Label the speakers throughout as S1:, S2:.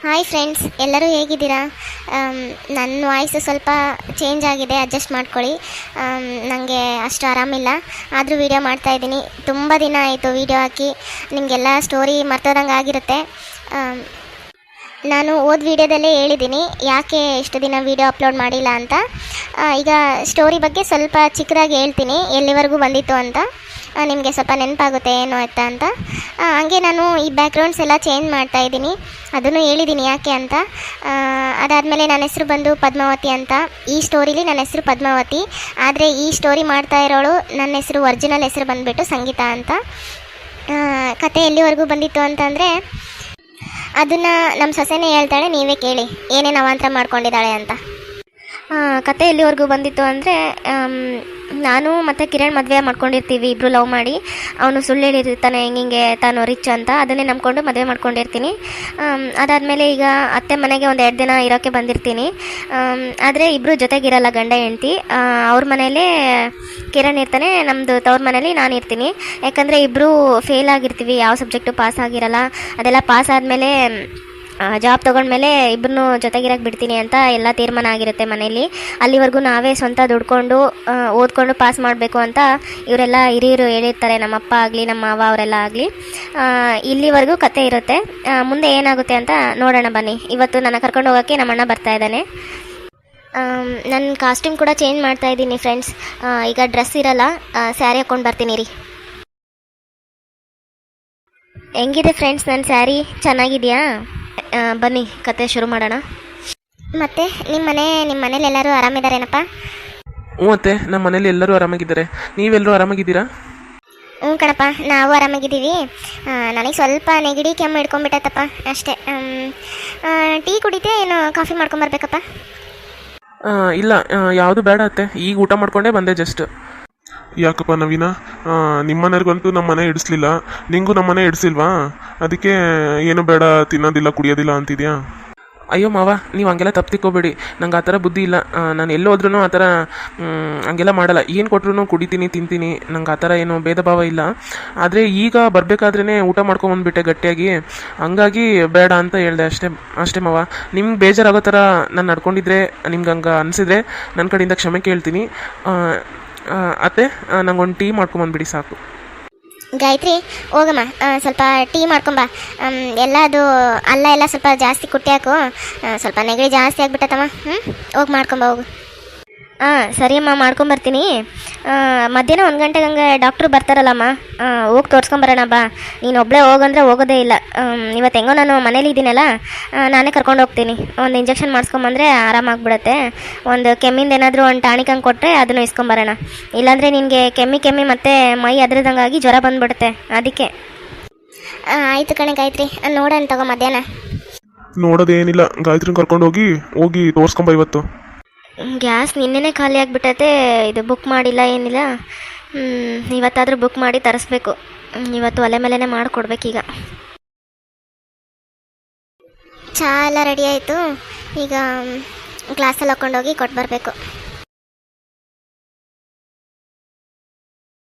S1: Hi friends, ಎಲ್ಲರೂ ಹೇಗಿದ್ದೀರಾ? ನನ್ನ ವಾಯ್ಸು ಸ್ವಲ್ಪ ಚೇಂಜ್ ಆಗಿದೆ, ಅಡ್ಜಸ್ಟ್ ಮಾಡ್ಕೊಳ್ಳಿ. ನನಗೆ ಅಷ್ಟು ಆರಾಮಿಲ್ಲ, ಆದರೂ ವೀಡಿಯೋ ಮಾಡ್ತಾಯಿದ್ದೀನಿ. ತುಂಬ ದಿನ ಆಯಿತು ವೀಡಿಯೋ ಹಾಕಿ, ನಿಮಗೆಲ್ಲ ಸ್ಟೋರಿ ಮರ್ತೋದಂಗೆ ಆಗಿರುತ್ತೆ. ನಾನು ಓದ್ ವೀಡಿಯೋದಲ್ಲೇ ಹೇಳಿದ್ದೀನಿ ಯಾಕೆ ಇಷ್ಟು ದಿನ ವೀಡಿಯೋ ಅಪ್ಲೋಡ್ ಮಾಡಿಲ್ಲ ಅಂತ. ಈಗ ಸ್ಟೋರಿ ಬಗ್ಗೆ ಸ್ವಲ್ಪ ಚಿಕ್ಕದಾಗಿ ಹೇಳ್ತೀನಿ, ಎಲ್ಲಿವರೆಗೂ ಬಂದಿತ್ತು ಅಂತ. ನಿಮಗೆ ಸ್ವಲ್ಪ ನೆನಪಾಗುತ್ತೆ ಏನು ಆಯ್ತಾ ಅಂತ. ಹಂಗೆ ನಾನು ಈ ಬ್ಯಾಕ್ಗ್ರೌಂಡ್ಸ್ ಎಲ್ಲ ಚೇಂಜ್ ಮಾಡ್ತಾಯಿದ್ದೀನಿ, ಅದನ್ನು ಹೇಳಿದ್ದೀನಿ ಯಾಕೆ ಅಂತ. ಅದಾದಮೇಲೆ ನನ್ನ ಹೆಸರು ಬಂದು ಪದ್ಮಾವತಿ ಅಂತ. ಈ ಸ್ಟೋರಿಲಿ ನನ್ನ ಹೆಸರು ಪದ್ಮಾವತಿ, ಆದರೆ ಈ ಸ್ಟೋರಿ ಮಾಡ್ತಾ ಇರೋಳು ನನ್ನ ಹೆಸರು ಒರಿಜಿನಲ್ ಹೆಸರು ಬಂದುಬಿಟ್ಟು ಸಂಗೀತ ಅಂತ. ಕತೆ ಎಲ್ಲಿವರೆಗೂ ಬಂದಿತ್ತು ಅಂತಂದರೆ ಅದನ್ನು ನಮ್ಮ ಸೊಸೆನೇ ಹೇಳ್ತಾಳೆ, ನೀವೇ ಕೇಳಿ ಏನೇನು ಅವಾಂತರ ಮಾಡ್ಕೊಂಡಿದ್ದಾಳೆ ಅಂತ. ಕತೆ ಎಲ್ಲಿವರೆಗೂ ಬಂದಿತ್ತು ಅಂದರೆ, ನಾನು ಮತ್ತು ಕಿರಣ್ ಮದುವೆ ಮಾಡ್ಕೊಂಡಿರ್ತೀವಿ, ಇಬ್ಬರು ಲವ್ ಮಾಡಿ. ಅವನು ಸುಳ್ಳು ಹೇಳಿರ್ತಾನೆ ಹಿಂಗೆ ತಾನು ರಿಚ್ ಅಂತ, ಅದನ್ನೇ ನಂಬ್ಕೊಂಡು ಮದುವೆ ಮಾಡ್ಕೊಂಡಿರ್ತೀನಿ. ಅದಾದಮೇಲೆ ಈಗ ಅತ್ತೆ ಮನೆಗೆ ಒಂದು 2 ದಿನ ಇರೋಕ್ಕೆ ಬಂದಿರ್ತೀನಿ. ಆದರೆ ಇಬ್ಬರು ಜೊತೆಗಿರಲ್ಲ, ಗಂಡ ಹೆಂಡ್ತಿ. ಅವ್ರ ಮನೇಲೇ ಕಿರಣ್ ಇರ್ತಾನೆ, ನಮ್ಮದು ತವ್ರ ಮನೇಲಿ ನಾನು ಇರ್ತೀನಿ. ಯಾಕಂದರೆ ಇಬ್ಬರು ಫೇಲ್ ಆಗಿರ್ತೀವಿ, ಯಾವ ಸಬ್ಜೆಕ್ಟು ಪಾಸ್ ಆಗಿರಲ್ಲ. ಅದೆಲ್ಲ ಪಾಸ್ ಆದಮೇಲೆ ಜಾಬ್ ತೊಗೊಂಡ್ಮೇಲೆ ಇಬ್ಬರನ್ನೂ ಜೊತೆಗಿರಕ್ಕೆ ಬಿಡ್ತೀನಿ ಅಂತ ಎಲ್ಲ ತೀರ್ಮಾನ ಆಗಿರುತ್ತೆ ಮನೇಲಿ. ಅಲ್ಲಿವರೆಗೂ ನಾವೇ ಸ್ವಂತ ದುಡ್ಕೊಂಡು ಓದ್ಕೊಂಡು ಪಾಸ್ ಮಾಡಬೇಕು ಅಂತ ಇವರೆಲ್ಲ ಹಿರಿಯರು ಹೇಳಿರ್ತಾರೆ, ನಮ್ಮಪ್ಪ ಆಗಲಿ ನಮ್ಮ ಮಾವ ಅವರೆಲ್ಲ ಆಗಲಿ. ಇಲ್ಲಿವರೆಗೂ ಕತೆ ಇರುತ್ತೆ. ಮುಂದೆ ಏನಾಗುತ್ತೆ ಅಂತ ನೋಡೋಣ ಬನ್ನಿ. ಇವತ್ತು ನನ್ನ ಕರ್ಕೊಂಡು ಹೋಗೋಕ್ಕೆ ನಮ್ಮ ಅಣ್ಣ ಬರ್ತಾ ಇದ್ದಾನೆ. ನನ್ನ ಕಾಸ್ಟ್ಯೂಮ್ ಕೂಡ ಚೇಂಜ್ ಮಾಡ್ತಾ ಇದ್ದೀನಿ ಫ್ರೆಂಡ್ಸ್. ಈಗ ಡ್ರೆಸ್ ಇರಲ್ಲ, ಸ್ಯಾರಿ ಹಾಕ್ಕೊಂಡು ಬರ್ತೀನಿ ರೀ. ಹೆಂಗಿದೆ ಫ್ರೆಂಡ್ಸ್ ನನ್ನ ಸ್ಯಾರಿ? ಚೆನ್ನಾಗಿದೆಯಾ? ಬನ್ನಿ ಕತೆ ಶುರು ಮಾಡೋಣ. ಮತ್ತೆ ನಿಮ್ಮ ಮನೇಲಿ ಎಲ್ಲರೂ ಆರಾಮಿದ್ದಾರೇನಪ್ಪ?
S2: ಮತ್ತೆ ನಮ್ಮ ಮನೇಲಿ ಎಲ್ಲರೂ ಆರಾಮಾಗಿದ್ದಾರೆ. ನೀವೆಲ್ಲರೂ ಆರಾಮಾಗಿದ್ದೀರಾ?
S1: ಹ್ಞೂ ಕಣಪ್ಪ, ನಾವು ಆರಾಮಾಗಿದ್ದೀವಿ. ನನಗೆ ಸ್ವಲ್ಪ ನೆಗಡಿ ಕೆಮ್ಮು ಹಿಡ್ಕೊಂಡ್ಬಿಟ್ಟತ್ತಪ್ಪ ಅಷ್ಟೇ. ಟೀ ಕುಡಿತೆ ಏನು ಕಾಫಿ ಮಾಡ್ಕೊಂಬರ್ಬೇಕಪ್ಪ?
S2: ಇಲ್ಲ, ಯಾವುದು ಬೇಡ ಅತ್ತೆ, ಈಗ ಊಟ ಮಾಡ್ಕೊಂಡೇ ಬಂದೆ ಜಸ್ಟ್.
S3: ಯಾಕಪ್ಪ ನವೀನ, ನಿಮ್ಮನೆಯವ್ರಿಗಂತೂ ನಮ್ಮ ಮನೆ ಇಡಿಸ್ಲಿಲ್ಲ, ನಿಂಗೂ ನಮ್ಮ ಮನೆ ಇಡಿಸಿಲ್ವಾ? ಅದಕ್ಕೆ ಏನು ಬೇಡ, ತಿನ್ನೋದಿಲ್ಲ ಕುಡಿಯೋದಿಲ್ಲ ಅಂತಿದ್ಯಾ?
S2: ಅಯ್ಯೋ ಮಾವ, ನೀವು ಹಂಗೆಲ್ಲ ತಪ್ಪು ತಿಕ್ಕೋಬೇಡಿ. ನಂಗೆ ಆ ಥರ ಬುದ್ಧಿ ಇಲ್ಲ. ನಾನು ಎಲ್ಲೋದ್ರೂ ಆ ಥರ ಹಂಗೆಲ್ಲ ಮಾಡಲ್ಲ. ಏನು ಕೊಟ್ರು ಕುಡಿತೀನಿ, ತಿಂತೀನಿ. ನಂಗೆ ಆ ಥರ ಏನು ಭೇದ ಭಾವ ಇಲ್ಲ. ಆದರೆ ಈಗ ಬರಬೇಕಾದ್ರೇ ಊಟ ಮಾಡ್ಕೊಂಬಂದ್ಬಿಟ್ಟೆ ಗಟ್ಟಿಯಾಗಿ, ಹಂಗಾಗಿ ಬೇಡ ಅಂತ ಹೇಳಿದೆ ಅಷ್ಟೇ ಮಾವ. ನಿಮ್ಗೆ ಬೇಜಾರಾಗೋ ಥರ ನಾನು ನಡ್ಕೊಂಡಿದ್ರೆ, ನಿಮ್ಗೆ ಹಂಗೆ ಅನಿಸಿದ್ರೆ ನನ್ನ ಕಡೆಯಿಂದ ಕ್ಷಮೆ ಕೇಳ್ತೀನಿ. ಅತ್ತೆ, ನಂಗೊಂದು ಟೀ ಮಾಡ್ಕೊಂಬಂದ್ಬಿಡಿ ಸಾಕು.
S1: ಗಾಯತ್ರಿ, ಹೋಗಮ್ಮ, ಸ್ವಲ್ಪ ಟೀ ಮಾಡ್ಕೊಂಬ. ಎಲ್ಲ ಅದು ಅಲ್ಲ ಎಲ್ಲ ಸ್ವಲ್ಪ ಜಾಸ್ತಿ ಕುಟ್ಟಿ ಹಾಕು, ಸ್ವಲ್ಪ ನೆಗಡಿ ಜಾಸ್ತಿ ಆಗಿಬಿಟ್ಟತ್ತಮ್ಮ. ಹೋಗಿ ಮಾಡ್ಕೊಂಬ ಹೋಗು. ಸರಿ ಅಮ್ಮ, ಮಾಡ್ಕೊಂಬರ್ತೀನಿ. ಮಧ್ಯಾಹ್ನ 1 ಗಂಟೆಗೆ ಹಂಗೆ ಡಾಕ್ಟ್ರು ಬರ್ತಾರಲ್ಲಮ್ಮ, ಹೋಗಿ ತೋರಿಸ್ಕೊಂಬರೋಣ ಬಾ. ನೀನು ಒಬ್ಬಳೇ ಹೋಗಂದ್ರೆ ಹೋಗೋದೇ ಇಲ್ಲ. ಇವತ್ತು ಹೆಂಗೋ ನಾನು ಮನೇಲಿ ಇದ್ದೀನಲ್ಲ, ನಾನೇ ಕರ್ಕೊಂಡು ಹೋಗ್ತೀನಿ. ಒಂದು ಇಂಜೆಕ್ಷನ್ ಮಾಡಿಸ್ಕೊಂಬಂದ್ರೆ ಆರಾಮಾಗ್ಬಿಡುತ್ತೆ. ಒಂದು ಕೆಮ್ಮಿಂದ ಏನಾದರೂ ಒಂದು ಟಾನಿಕ್ ಹಂಗೆ ಕೊಟ್ಟರೆ ಅದನ್ನು ಇಸ್ಕೊಂಬರೋಣ. ಇಲ್ಲಾಂದರೆ ನಿನಗೆ ಕೆಮ್ಮಿ ಮತ್ತೆ ಮೈ ಅದ್ರದಂಗಾಗಿ ಜ್ವರ ಬಂದುಬಿಡುತ್ತೆ, ಅದಕ್ಕೆ. ಆಯಿತು ಕಣೆ ಗಾಯತ್ರಿ, ನೋಡೋಣ ತಗೋ ಮಧ್ಯಾಹ್ನ.
S3: ನೋಡೋದೇನಿಲ್ಲ, ಗಾಯತ್ರಿನ ಕರ್ಕೊಂಡು ಹೋಗಿ ತೋರಿಸ್ಕೊಂಬ ಇವತ್ತು.
S1: ಗ್ಯಾಸ್ ನಿನ್ನೆನೇ ಖಾಲಿ ಆಗಿಬಿಟ್ಟೈತೆ, ಇದು ಬುಕ್ ಮಾಡಿಲ್ಲ ಏನಿಲ್ಲ. ಇವತ್ತಾದರೂ ಬುಕ್ ಮಾಡಿ ತರಿಸ್ಬೇಕು. ಇವತ್ತು ಒಲೆ ಮೇಲೇ ಮಾಡಿಕೊಡ್ಬೇಕೀಗ. ಚಹಾ ಎಲ್ಲ ರೆಡಿ ಆಯಿತು, ಈಗ ಗ್ಲಾಸಲ್ಲಿ ಹಾಕ್ಕೊಂಡೋಗಿ ಕೊಟ್ಟು ಬರಬೇಕು.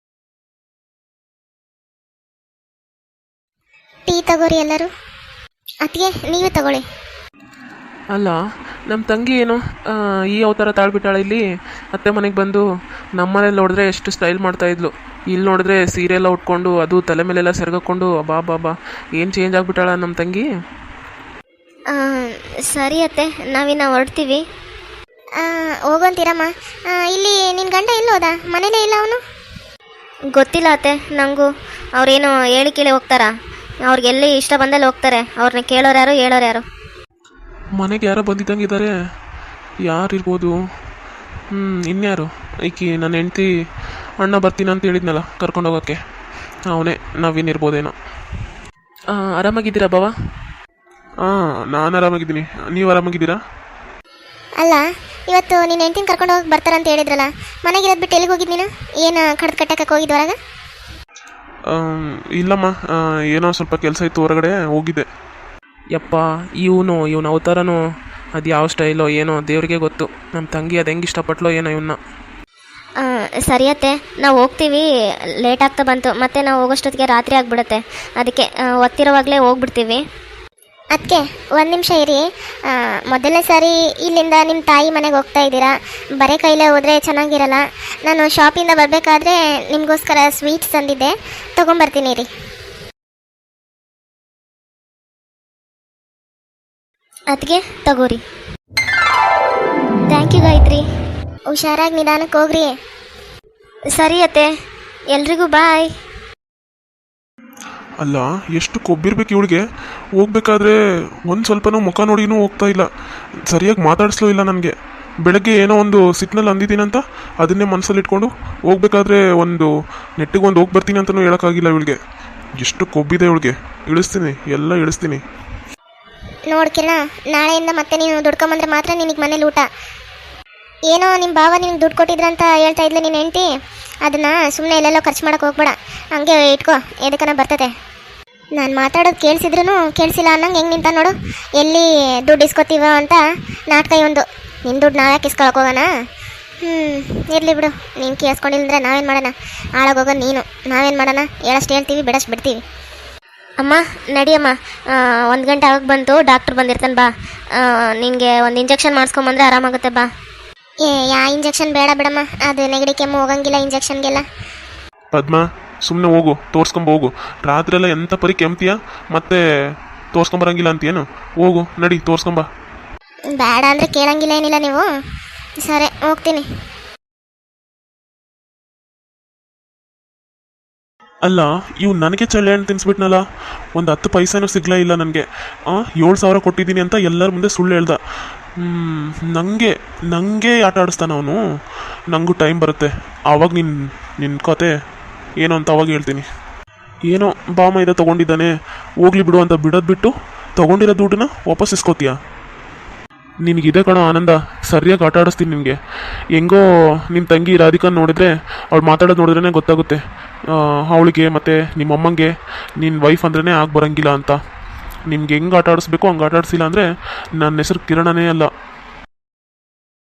S1: ಟೀ ತಗೋರಿ ಎಲ್ಲರೂ. ಅದಕ್ಕೆ ನೀವೇ ತಗೊಳ್ಳಿ.
S2: ಅಲ್ಲ, ನಮ್ಮ ತಂಗಿ ಏನು ಈ ಅವತಾರ ತಾಳ್ಬಿಟ್ಟಾಳೆ ಇಲ್ಲಿ. ಅತ್ತೆ ಮನೆಗೆ ಬಂದು ನಮ್ಮನೇಲಿ ನೋಡಿದ್ರೆ ಎಷ್ಟು ಸ್ಟೈಲ್ ಮಾಡ್ತಾಯಿದ್ಲು, ಇಲ್ಲಿ ನೋಡಿದ್ರೆ ಸೀರೆ ಎಲ್ಲ ಉಟ್ಕೊಂಡು ಅದು ತಲೆ ಮೇಲೆಲ್ಲ ಸೆರಗಾಕೊಂಡು ಬಾ ಏನು ಚೇಂಜ್ ಆಗಿಬಿಟ್ಟಾಳ ನಮ್ಮ ತಂಗಿ.
S1: ಸರಿ ಅತ್ತೆ, ನಾವಿನ್ನು ಹೊರಡ್ತೀವಿ. ಹೋಗೋಂತೀರಮ್ಮ. ಇಲ್ಲಿ ನಿನ್ನ ಗಂಡ ಎಲ್ಲೋದ? ಮನೇಲೇ ಇಲ್ಲ ಅವನು? ಗೊತ್ತಿಲ್ಲ ಅತ್ತೆ ನನಗೂ. ಅವ್ರೇನು ಹೇಳಿ ಕೇಳಿ ಹೋಗ್ತಾರಾ? ಅವ್ರಿಗೆಲ್ಲಿ ಇಷ್ಟ ಬಂದಲ್ಲಿ ಹೋಗ್ತಾರೆ. ಅವ್ರನ್ನ ಕೇಳೋರು ಯಾರು, ಹೇಳೋರು ಯಾರು?
S3: ಮನೆಗೆ ಯಾರೋ ಬಂದಿದ್ದಂಗಿದ್ದಾರೆ, ಯಾರಿರ್ಬೋದು? ಇನ್ಯಾರು? ಈಕಿ ನನ್ನ ಹೆಂಡ್ತಿ ಅಣ್ಣ ಬರ್ತೀನಿ ಅಂತ ಹೇಳಿದ್ನಲ್ಲ ಕರ್ಕೊಂಡು ಹೋಗೋಕ್ಕೆ, ಅವನೇ ನಾವೇನಿರ್ಬೋದೇನೋ.
S2: ಆರಾಮಾಗಿದ್ದೀರಾ ಬಾವ?
S3: ನಾನು ಆರಾಮಾಗಿದ್ದೀನಿ, ನೀವು ಆರಾಮಾಗಿದ್ದೀರಾ?
S1: ಅಲ್ಲ, ಇವತ್ತು ನಿನ್ನ ಹೆಂಡ್ತಿನ ಕರ್ಕೊಂಡು ಹೋಗಿ ಬರ್ತಾರಂತ ಹೇಳಿದ್ರಲ್ಲ, ಮನೆಗಿರೋದು ಬಿಟ್ಟು ಎಲ್ಲಿಗೆ ಹೋಗಿದ್ದು ನೀನು? ಏನು ಕಡ್ದು ಕಟ್ಟಕ್ಕೆ ಹೋಗಿದ್ದು ಹೊರಗೆ?
S3: ಇಲ್ಲಮ್ಮ, ಏನೋ ಸ್ವಲ್ಪ ಕೆಲಸ ಇತ್ತು, ಹೊರಗಡೆ ಹೋಗಿದ್ದೆ.
S2: ಯಪ್ಪ, ಇವನು ಅವತಾರನೋ ಅದು ಯಾವ ಸ್ಟೈಲೋ ಏನೋ ದೇವ್ರಿಗೆ ಗೊತ್ತು. ನಮ್ಮ ತಂಗಿ ಅದು ಹೆಂಗೆ ಇಷ್ಟಪಟ್ಲೋ ಏನೋ ಇವನ್ನ.
S1: ಸರಿಯತ್ತೆ, ನಾವು ಹೋಗ್ತೀವಿ. ಲೇಟ್ ಆಗ್ತಾ ಬಂತು, ಮತ್ತೆ ನಾವು ಹೋಗೋಷ್ಟೊತ್ತಿಗೆ ರಾತ್ರಿ ಆಗಿಬಿಡುತ್ತೆ. ಅದಕ್ಕೆ ಒತ್ತಿರೋವಾಗಲೇ ಹೋಗ್ಬಿಡ್ತೀವಿ. ಅದಕ್ಕೆ ಒಂದು ನಿಮಿಷ ಇರಿ. ಮೊದಲನೇ ಸಾರಿ ಇಲ್ಲಿಂದ ನಿಮ್ಮ ತಾಯಿ ಮನೆಗೆ ಹೋಗ್ತಾ ಇದ್ದೀರಾ, ಬರೀ ಕೈಲೇ ಹೋದರೆ ಚೆನ್ನಾಗಿರಲ್ಲ. ನಾನು ಶಾಪಿಂದ ಬರಬೇಕಾದ್ರೆ ನಿಮಗೋಸ್ಕರ ಸ್ವೀಟ್ಸ್ ತಂದಿದ್ದೆ, ತೊಗೊಂಬರ್ತೀನಿ ರೀ. ಅದಕ್ಕೆ ತಗೋರಿ. Thank you Gayatri. ಹುಷಾರಾಗಿ ನಿಧಾನಕ್ಕೆ ಹೋಗ್ರಿ. ಸರಿ ಅತ್ತೆ, ಎಲ್ರಿಗೂ ಬಾಯ್.
S3: ಅಲ್ಲ ಎಷ್ಟು ಕೊಬ್ಬಿರ್ಬೇಕು ಇವಳಿಗೆ. ಹೋಗ್ಬೇಕಾದ್ರೆ ಒಂದು ಸ್ವಲ್ಪನೂ ಮುಖ ನೋಡಿನೂ ಹೋಗ್ತಾ ಇಲ್ಲ, ಸರಿಯಾಗಿ ಮಾತಾಡಿಸ್ಲೂ ಇಲ್ಲ ನನಗೆ. ಬೆಳಗ್ಗೆ ಏನೋ ಒಂದು ಸಿಟ್ನಲ್ಲಿ ಅಂದಿದ್ದೀನಂತ ಅದನ್ನೇ ಮನಸ್ಸಲ್ಲಿ ಇಟ್ಕೊಂಡು ಹೋಗ್ಬೇಕಾದ್ರೆ ಒಂದು ನೆಟ್ಟಿಗೆ ಒಂದು ಹೋಗಿ ಬರ್ತೀನಿ ಅಂತಲೂ ಹೇಳೋಕ್ಕಾಗಿಲ್ಲ ಇವಳಿಗೆ. ಎಷ್ಟು ಕೊಬ್ಬಿದೆ ಇವಳಿಗೆ. ಇಳಿಸ್ತೀನಿ, ಎಲ್ಲ ಇಳಿಸ್ತೀನಿ.
S1: ನೋಡ್ಕಿರಣ, ನಾಳೆಯಿಂದ ಮತ್ತೆ ನೀನು ದುಡ್ಕೊಂಬಂದ್ರೆ ಮಾತ್ರ ನಿನಗೆ ಮನೇಲಿ ಊಟ. ಏನೋ ನಿಮ್ಮ ಭಾವ ನಿನಗೆ ದುಡ್ಡು ಕೊಟ್ಟಿದ್ರಂತ ಹೇಳ್ತಾ ಇದ್ಲು ನೀನು ಹೆಂಡ್ತಿ, ಅದನ್ನು ಸುಮ್ಮನೆ ಎಲ್ಲೆಲ್ಲೋ ಖರ್ಚು ಮಾಡೋಕೆ ಹೋಗ್ಬೇಡ, ಹಂಗೆ ಇಟ್ಕೋ, ಎದಕ್ಕನ ಬರ್ತದೆ. ನಾನು ಮಾತಾಡೋದು ಕೇಳಿಸಿದ್ರೂ ಕೇಳಿಸಿಲ್ಲ ಅನ್ನಂಗೆ ಹೆಂಗೆ ನಿಂತ ನೋಡು. ಎಲ್ಲಿ ದುಡ್ಡು ಇಸ್ಕೊತೀವ ಅಂತ ನಾಟಕ ಒಂದು. ನಿನ್ನ ದುಡ್ಡು ನಾವ್ಯಾಕೆ ಇಸ್ಕೊಳಕ್ಕೆ ಹೋಗೋಣ? ಇರಲಿ ಬಿಡು, ನೀನು ಕೇಳಿಸ್ಕೊಂಡಿಲ್ಲಂದ್ರೆ ನಾವೇನು ಮಾಡೋಣ? ಹಾಳಾಗೋಗೋದು ನೀನು, ನಾವೇನು ಮಾಡೋಣ? ಹೇಳಷ್ಟು ಹೇಳ್ತೀವಿ, ಬಿಡಷ್ಟು ಬಿಡ್ತೀವಿ. ಅಮ್ಮ ನಡಿಯಮ್ಮ, 1 ಗಂಟೆ ಆಗೋಕೆ ಬಂತು, ಡಾಕ್ಟ್ರ್ ಬಂದಿರ್ತಾನೆ, ಬಾ. ನಿನಗೆ ಒಂದು ಇಂಜೆಕ್ಷನ್ ಮಾಡಿಸ್ಕೊಂಬಂದ್ರೆ ಆರಾಮಾಗುತ್ತೆ, ಬಾ. ಯಾ ಇಂಜೆಕ್ಷನ್ ಬೇಡ ಬಿಡಮ್ಮ, ಅದು ನೆಗಡಿ ಕೆಮ್ಮು ಹೋಗಂಗಿಲ್ಲ ಇಂಜೆಕ್ಷನ್ಗೆಲ್ಲ.
S3: ಪದ್ಮ, ಸುಮ್ಮನೆ ಹೋಗು, ತೋರ್ಸ್ಕೊಂಬ ಹೋಗು. ರಾತ್ರಿ ಎಲ್ಲ ಎಂಥ ಪರಿ ಕೆಮ್ತೀಯ, ಮತ್ತೆ ತೋರ್ಸ್ಕೊಂಬರಂಗಿಲ್ಲ ಅಂತೀಯೇನು? ಹೋಗು, ನಡಿ ತೋರ್ಸ್ಕೊಂಬ.
S1: ಬೇಡ ಅಂದರೆ ಕೇಳಂಗಿಲ್ಲ ಏನಿಲ್ಲ ನೀವು. ಸರಿ, ಹೋಗ್ತೀನಿ.
S3: ಅಲ್ಲ, ಇವು ನನಗೆ ಚಳ್ಳೆ ಹಣ್ಣು ತಿನ್ನಿಸ್ಬಿಟ್ನಲ್ಲ, ಒಂದು 10 ಪೈಸೆನೂ ಸಿಗ್ಲೇ ಇಲ್ಲ ನನಗೆ. 7,000 ಕೊಟ್ಟಿದ್ದೀನಿ ಅಂತ ಎಲ್ಲರ ಮುಂದೆ ಸುಳ್ಳು ಹೇಳ್ದ. ನನಗೆ ಆಟ ಆಡಿಸ್ತಾನ ಅವನು. ನನಗೂ ಟೈಮ್ ಬರುತ್ತೆ, ಆವಾಗ ನಿನ್ನ ಕತೆ ಏನು ಅಂತ ಅವಾಗ ಹೇಳ್ತೀನಿ. ಏನೋ ಬಾಮ ಇದೆ ತೊಗೊಂಡಿದ್ದಾನೆ, ಹೋಗ್ಲಿ ಬಿಡು ಅಂತ ಬಿಡೋದು ಬಿಟ್ಟು ತೊಗೊಂಡಿರೋ ದುಡ್ಡನ್ನ ವಾಪಸ್ ಇಸ್ಕೋತೀಯ. ನಿನಗಿದೆ ಕಣೋ ಆನಂದ, ಸರಿಯಾಗಿ ಆಟ ಆಡಿಸ್ತೀನಿ ನಿನಗೆ. ಹೆಂಗೋ ನಿಮ್ಮ ತಂಗಿ ರಾಧಿಕಾ ನೋಡಿದ್ರೆ, ಅವಳು ಮಾತಾಡೋದು ನೋಡಿದ್ರೇ ಗೊತ್ತಾಗುತ್ತೆ ಅವಳಿಗೆ ಮತ್ತು ನಿಮ್ಮ ಅಮ್ಮಂಗೆ ನಿನ್ನ ವೈಫ್ ಅಂದ್ರೇ ಆಗಿ ಬರೋಂಗಿಲ್ಲ ಅಂತ. ನಿಮ್ಗೆ ಹೆಂಗೆ ಆಟ ಆಡಿಸ್ಬೇಕು ಹಂಗೆ ಆಟ ಆಡಿಸಿಲ್ಲ ಅಂದರೆ ನನ್ನ ಹೆಸರು ಕಿರಣನೇ ಅಲ್ಲ.